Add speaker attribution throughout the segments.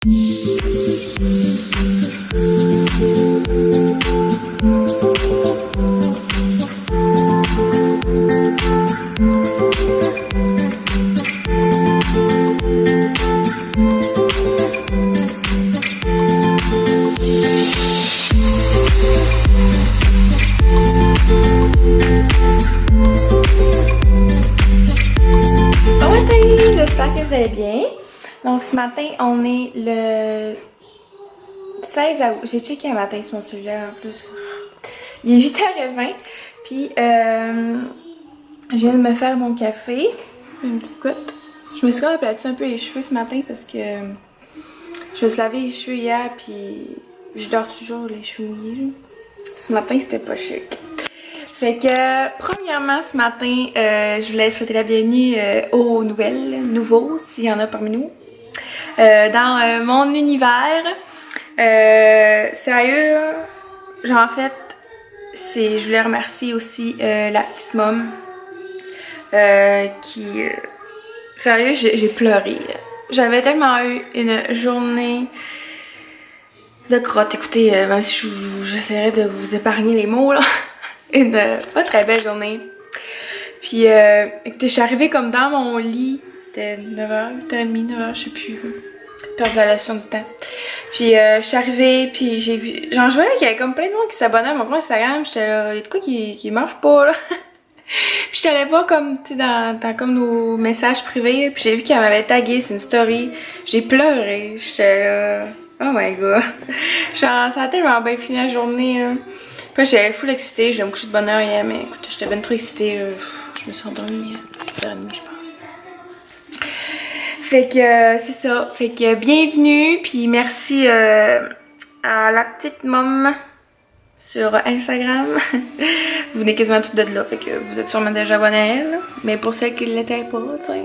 Speaker 1: J'espère que vous allez bien. Donc ce matin, on est le 16 août. J'ai checké un matin sur mon cellulaire en plus. Il est 8h20. Puis je viens de me faire mon café. Une petite goutte. Je me suis quand même aplati un peu les cheveux ce matin parce que je me suis lavé les cheveux hier puis je dors toujours les cheveux mouillés. Ce matin, c'était pas chic. Fait que, premièrement, ce matin, je voulais souhaiter la bienvenue aux nouveaux, s'il y en a parmi nous, dans mon univers. Sérieux, genre en fait, je voulais remercier aussi la petite môme qui... sérieux, j'ai pleuré. J'avais tellement eu une journée de crotte. Écoutez, même si j'essaierais de vous épargner les mots, là. Une pas très belle journée. Puis, écoutez, je suis arrivée comme dans mon lit. C'était 9h, 8h30, 9h, je sais plus. Perdu la notion du temps. Puis, je suis arrivée, puis j'ai vu... Genre, je voyais qu'il y avait comme plein de monde qui s'abonnait à mon compte Instagram. J'étais là, il y a de quoi qui marche pas, là. Puis, j'étais allée voir comme, tu sais, dans comme nos messages privés. Puis, j'ai vu qu'elle m'avait tagué, c'est une story. J'ai pleuré. J'étais là, oh my god. Genre, ça a tellement bien fini la journée, là. Puis j'étais full excitée, je vais me coucher de bonne heure hier, mais écoute, j'étais bien trop excitée. Je me suis endormie à 10h30, je pense. Fait que c'est ça. Fait que bienvenue, puis merci à la petite môme sur Instagram. Vous venez quasiment toutes de là, fait que vous êtes sûrement déjà abonnés à elle. Mais pour celles qui ne l'étaient pas, tu sais.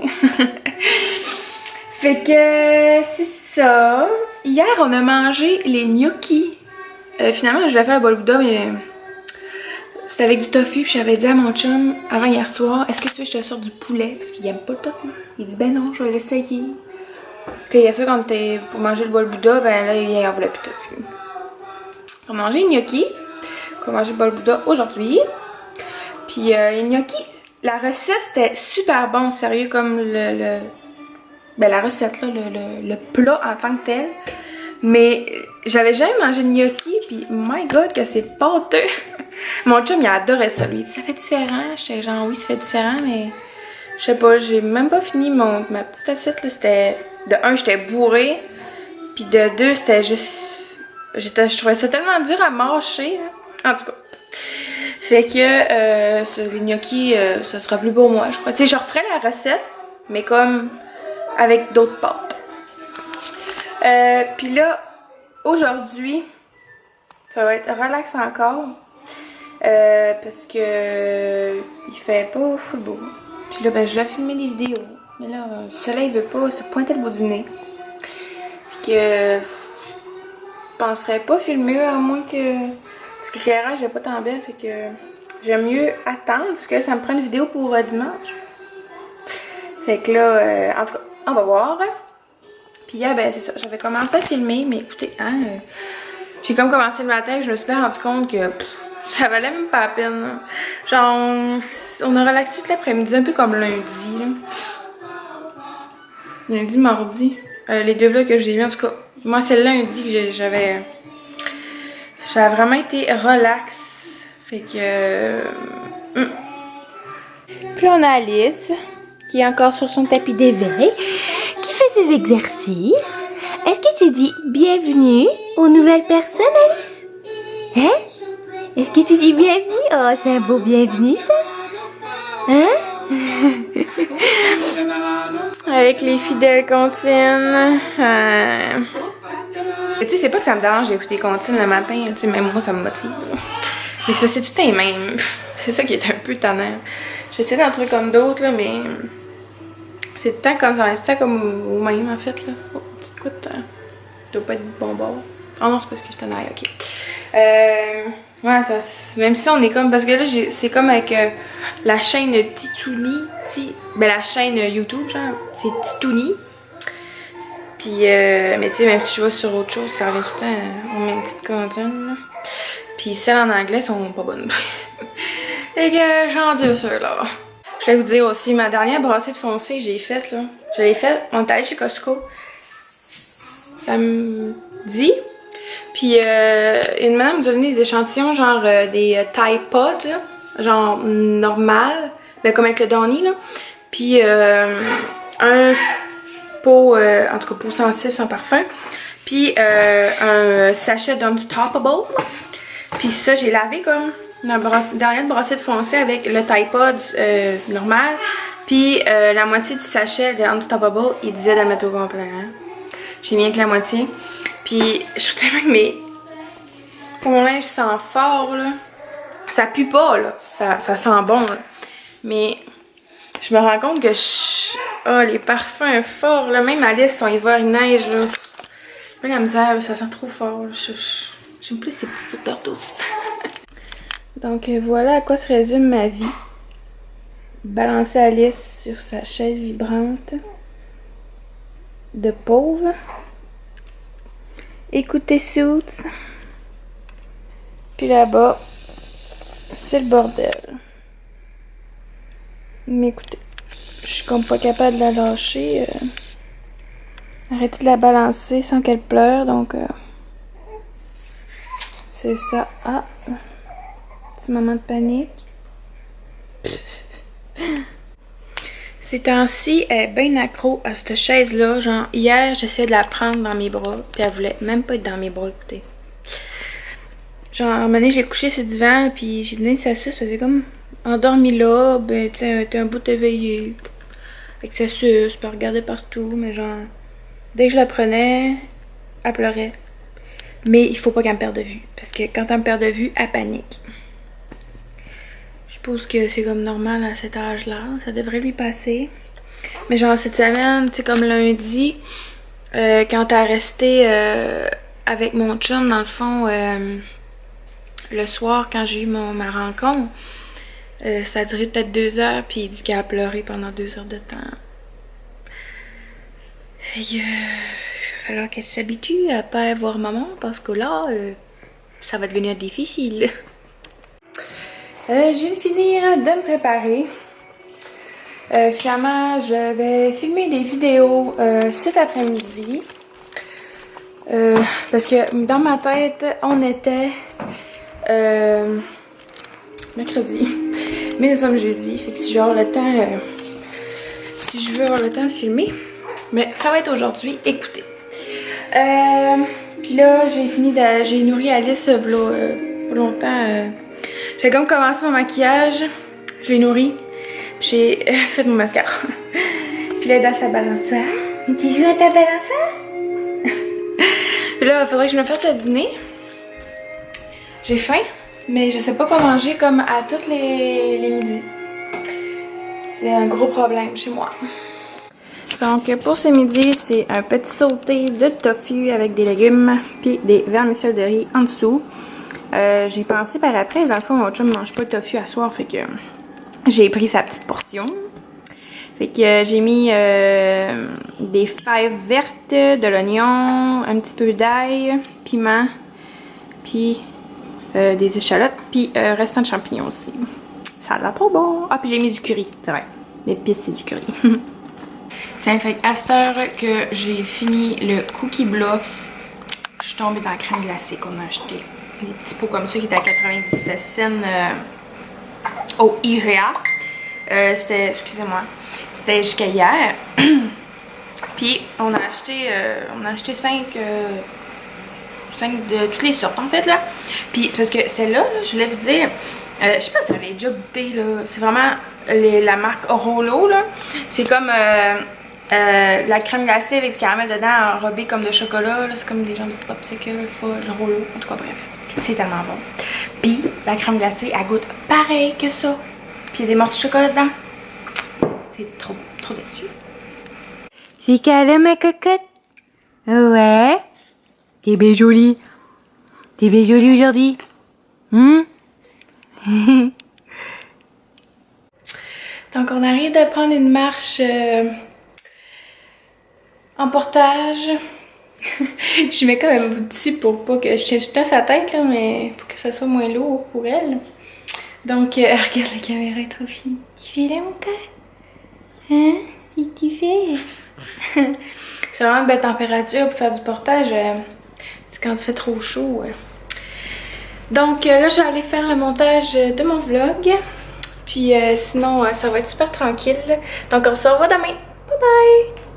Speaker 1: Fait que c'est ça. Hier, on a mangé les gnocchis. Finalement, je voulais faire le bol Bouddha, mais c'était avec du tofu. Puis j'avais dit à mon chum avant hier soir, est-ce que tu veux que je te sorte du poulet? Parce qu'il aime pas le tofu. Il dit, ben non, je vais l'essayer. Puis il y a ça, quand t'es pour manger le bol Bouddha, ben là, il en voulait plus de tofu. On a mangé les gnocchis. On va manger le bol Bouddha aujourd'hui. Puis les gnocchis, la recette c'était super bon, sérieux, comme ben la recette là, le plat en tant que tel. Mais j'avais jamais mangé de gnocchi, puis my god que c'est pâteux. Mon chum il adorait ça, lui. Ça fait différent. J'étais genre oui, ça fait différent, mais je sais pas, j'ai même pas fini ma petite assiette là. C'était de un, j'étais bourrée, puis de deux, c'était juste, je trouvais ça tellement dur à mâcher. Là. En tout cas, fait que les gnocchis, ça sera plus pour moi, je crois. Tu sais, je referais la recette, mais comme avec d'autres pâtes. Puis là, aujourd'hui, ça va être relax encore. Parce que il fait pas full beau. Puis là, ben, je vais filmer des vidéos. Mais là, le soleil veut pas se pointer le bout du nez. Puis que je penserais pas filmer à moins que... Parce que l'éclairage est pas tant belle. Fait que j'aime mieux attendre. Parce que ça me prend une vidéo pour dimanche. Fait que là, en tout cas, on va voir. Puis hier, ben c'est ça, j'avais commencé à filmer, mais écoutez, hein, j'ai comme commencé le matin et je me suis bien rendu compte que ça valait même pas la peine. Là. Genre, on a relaxé toute l'après-midi, un peu comme lundi. Là. Lundi, mardi. Les deux vlogs que j'ai mis, en tout cas, moi c'est le lundi que j'avais vraiment été relax. Fait que... Puis on a Alice, qui est encore sur son tapis d'éveil. Ses exercices. Est-ce que tu dis bienvenue aux nouvelles personnes, Alice? Hein? Est-ce que tu dis bienvenue? Oh, c'est un beau bienvenue, ça? Hein? Avec les fidèles comptines. Tu sais, c'est pas que ça me dérange d'écouter comptines le matin. Tu sais, même moi, ça me motive. Mais c'est parce que c'est tout le temps les mêmes. C'est ça qui est un peu tannant. J'essaie d'en trouver comme d'autres, là, mais... C'est tout le temps comme ça, c'est tout le temps comme au même en fait là. Oh, petite goutte, doit pas être bon bord. Oh non, c'est parce que je t'en aille, ok. Ouais, ça, même si on est comme, parce que là, c'est comme avec la chaîne Titouni, ben la chaîne YouTube, genre, c'est Titouni. Puis, mais tu sais, même si je vais sur autre chose, ça revient tout le temps aux mêmes petites cantines, là. Puis celles en anglais sont pas bonnes. Et que j'endure ceux-là. Je voulais vous dire aussi, ma dernière brassée de foncé, j'ai faite, là. Je l'ai faite, on est allé chez Costco samedi. Puis une madame nous a donné des échantillons, genre des Tide Pods, là, genre normal, ben comme avec le Downy, là. Puis un pot, en tout cas pot sensible sans parfum. Puis un sachet d'Unstoppable. Puis ça, j'ai lavé comme la dernière brassée de foncé avec le Tide Pods normal. Puis la moitié du sachet de Unstoppable, il disait de le mettre au complet. Hein? J'ai mis avec la moitié. Puis je suis tellement que mon linge sent fort, là. Ça pue pas, là. Ça sent bon, là. Mais je me rends compte que oh, les parfums forts, là. Même Alice, son hiver, il neige, là. J'ai la misère, ça sent trop fort. J'aime plus ces petites odeurs douces. Donc voilà à quoi se résume ma vie. Balancer Alice sur sa chaise vibrante de pauvre. Écouter Suits. Puis là-bas, c'est le bordel. Mais écoutez, je suis comme pas capable de la lâcher. Arrêter de la balancer sans qu'elle pleure, donc c'est ça. Ah, petit moment de panique. Ces temps-ci, elle est bien accro à cette chaise-là. Genre, hier, j'essayais de la prendre dans mes bras, puis elle voulait même pas être dans mes bras, écoutez. Genre, à un moment donné, je l'ai couchée sur le divan, puis j'ai donné sa suce, parce que c'est comme endormie là, ben, tu sais, t'es un bout éveillé. Avec sa suce, puis elle regardait partout, mais genre, dès que je la prenais, elle pleurait. Mais il faut pas qu'elle me perde de vue, parce que quand elle me perd de vue, elle panique. Je suppose que c'est comme normal à cet âge-là, ça devrait lui passer. Mais genre, cette semaine, tu sais, comme lundi, quand elle resté avec mon chum, dans le fond, le soir, quand j'ai eu ma rencontre, ça a duré peut-être 2 heures, puis il dit qu'elle a pleuré pendant 2 heures de temps. Fait que, il va falloir qu'elle s'habitue à pas voir maman, parce que là, ça va devenir difficile. Je viens de finir de me préparer. Finalement, je vais filmer des vidéos cet après-midi. Parce que dans ma tête, on était mercredi. Mais nous sommes jeudi. Fait que si je veux avoir le temps, de filmer. Mais ça va être aujourd'hui. Écoutez. Puis là, j'ai nourri Alice pas longtemps. J'ai comme commencé mon maquillage. Je l'ai nourri. J'ai fait mon mascara. Puis là, dans sa balançoire. Mais tu joues à ta balançoire? Puis là, il faudrait que je me fasse à dîner. J'ai faim, mais je sais pas quoi manger comme à tous les midis. C'est un gros problème chez moi. Donc pour ce midi, c'est un petit sauté de tofu avec des légumes puis des vermicelles de riz en dessous. J'ai pensé par après, dans le fond, mon chum ne mange pas de tofu à soir, fait que j'ai pris sa petite portion. Fait que j'ai mis des fèves vertes, de l'oignon, un petit peu d'ail, piment, puis des échalotes, puis restant de champignons aussi. Ça a l'air trop bon. Ah, puis j'ai mis du curry, c'est vrai. L'épice, c'est du curry. Tiens, fait à cette heure que j'ai fini le cookie bluff, je suis tombée dans la crème glacée qu'on a acheté. Des petits pots comme ça qui étaient à 97 cents au IREA. C'était, excusez-moi, c'était jusqu'à hier. Puis on a acheté 5 de toutes les sortes en fait là. Puis c'est parce que celle-là, là, je voulais vous dire, je sais pas si ça avait déjà goûté là. C'est vraiment la marque Rollo là. C'est comme la crème glacée avec du caramel dedans enrobé comme de chocolat. C'est comme des genres de popsicle, le Rollo. En tout cas bref, c'est tellement bon. Puis la crème glacée, elle goûte pareil que ça. Puis il y a des morceaux de chocolat dedans. C'est trop déçu.
Speaker 2: C'est câlin, ma cocotte? Ouais. T'es bien jolie. T'es bien jolie aujourd'hui.
Speaker 1: Donc on arrive de prendre une marche en portage. Je mets quand même un bout dessus pour pas que je tienne tout le temps sa tête, là, mais pour que ça soit moins lourd pour elle. Donc, regarde la caméra, elle est trop fine. Tu fais là, mon cœur? Hein? Qu'est-ce que tu fais? C'est vraiment une belle température pour faire du portage. C'est quand il fait trop chaud. Donc, là, je vais aller faire le montage de mon vlog. Puis, sinon, ça va être super tranquille. Donc, on se revoit demain. Bye bye!